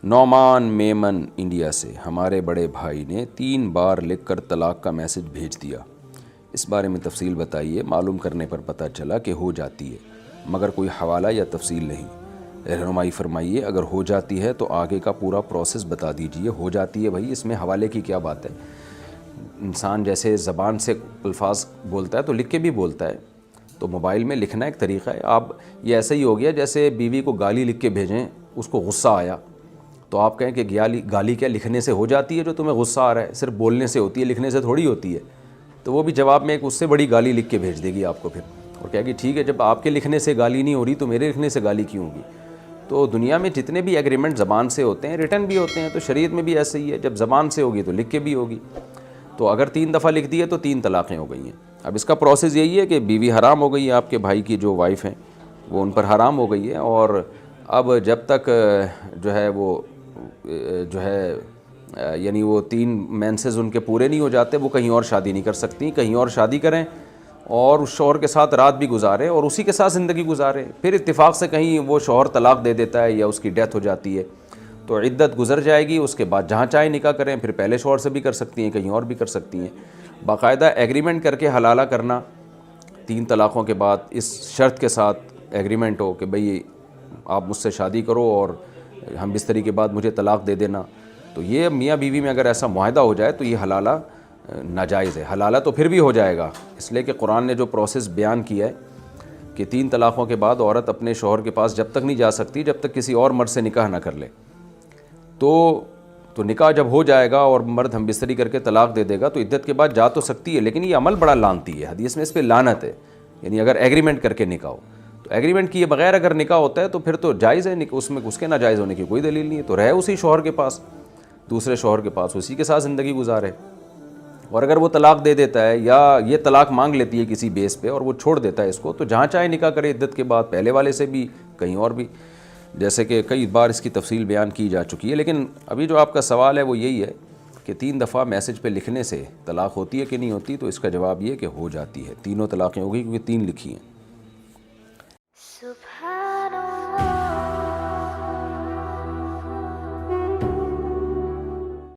Noman Memon India سے، ہمارے بڑے بھائی نے 3 بار لکھ کر طلاق کا میسج بھیج دیا، اس بارے میں تفصیل بتائیے۔ معلوم کرنے پر پتہ چلا کہ ہو جاتی ہے، مگر کوئی حوالہ یا تفصیل نہیں، رہنمائی فرمائیے۔ اگر ہو جاتی ہے تو آگے کا پورا پروسیس بتا دیجیے۔ ہو جاتی ہے بھائی، اس میں حوالے کی کیا بات ہے؟ انسان جیسے زبان سے الفاظ بولتا ہے تو لکھ کے بھی بولتا ہے، تو موبائل میں لکھنا ایک طریقہ ہے۔ آپ یہ ایسا ہی ہو گیا جیسے بیوی کو گالی لکھ کے بھیجیں، اس کو غصہ آیا تو آپ کہیں کہ گالی کیا لکھنے سے ہو جاتی ہے؟ جو تمہیں غصہ آ رہا ہے صرف بولنے سے ہوتی ہے، لکھنے سے تھوڑی ہوتی ہے۔ تو وہ بھی جواب میں ایک اس سے بڑی گالی لکھ کے بھیج دے گی آپ کو پھر، اور کہے گی ٹھیک ہے، جب آپ کے لکھنے سے گالی نہیں ہو رہی تو میرے لکھنے سے گالی کیوں ہوگی؟ تو دنیا میں جتنے بھی ایگریمنٹ زبان سے ہوتے ہیں، ریٹن بھی ہوتے ہیں، تو شریعت میں بھی ایسے ہی ہے، جب زبان سے ہوگی تو لکھ کے بھی ہوگی۔ تو اگر 3 دفعہ لکھ دی ہے تو 3 طلاقیں ہو گئی ہیں۔ اب اس کا پروسیس یہی ہے کہ بیوی حرام ہو گئی ہے، آپ کے بھائی کی جو وائف ہیں وہ ان پر حرام ہو گئی ہے، اور اب جب تک یعنی وہ 3 مینسز ان کے پورے نہیں ہو جاتے، وہ کہیں اور شادی نہیں کر سکتی۔ کہیں اور شادی کریں اور اس شوہر کے ساتھ رات بھی گزاریں اور اسی کے ساتھ زندگی گزاریں، پھر اتفاق سے کہیں وہ شوہر طلاق دے دیتا ہے یا اس کی ڈیتھ ہو جاتی ہے تو عدت گزر جائے گی، اس کے بعد جہاں چاہے نکاح کریں، پھر پہلے شوہر سے بھی کر سکتی ہیں، کہیں اور بھی کر سکتی ہیں۔ باقاعدہ ایگریمنٹ کر کے حلالہ کرنا 3 طلاقوں کے بعد، اس شرط کے ساتھ ایگریمنٹ ہو کہ بھئی آپ مجھ سے شادی کرو اور ہم بستری کے بعد مجھے طلاق دے دینا، تو یہ میاں بیوی میں اگر ایسا معاہدہ ہو جائے تو یہ حلالہ ناجائز ہے۔ حلالہ تو پھر بھی ہو جائے گا، اس لیے کہ قرآن نے جو پروسیس بیان کیا ہے کہ 3 طلاقوں کے بعد عورت اپنے شوہر کے پاس جب تک نہیں جا سکتی جب تک کسی اور مرد سے نکاح نہ کر لے۔ تو نکاح جب ہو جائے گا اور مرد ہم بستری کر کے طلاق دے دے گا تو عدت کے بعد جا تو سکتی ہے، لیکن یہ عمل بڑا لعنتی ہے، حدیث میں اس پہ لعنت ہے، یعنی اگر ایگریمنٹ کر کے نکاح ہو تو ایگریمنٹ کیے بغیر اگر نکاح ہوتا ہے تو پھر تو جائز ہے، اس میں اس کے ناجائز ہونے کی کوئی دلیل نہیں ہے، تو رہے اسی شوہر کے پاس، دوسرے شوہر کے پاس، اسی کے ساتھ زندگی گزارے۔ اور اگر وہ طلاق دے دیتا ہے یا یہ طلاق مانگ لیتی ہے کسی بیس پہ اور وہ چھوڑ دیتا ہے اس کو، تو جہاں چاہے نکاح کرے عدت کے بعد، پہلے والے سے بھی کہیں اور بھی، جیسے کہ کئی بار اس کی تفصیل بیان کی جا چکی ہے۔ لیکن ابھی جو آپ کا سوال ہے وہ یہی ہے کہ 3 دفعہ میسج پہ لکھنے سے طلاق ہوتی ہے کہ نہیں ہوتی، تو اس کا جواب یہ ہے کہ ہو جاتی ہے۔ 3 طلاقیں ہو گئی کیونکہ 3 لکھی ہیں۔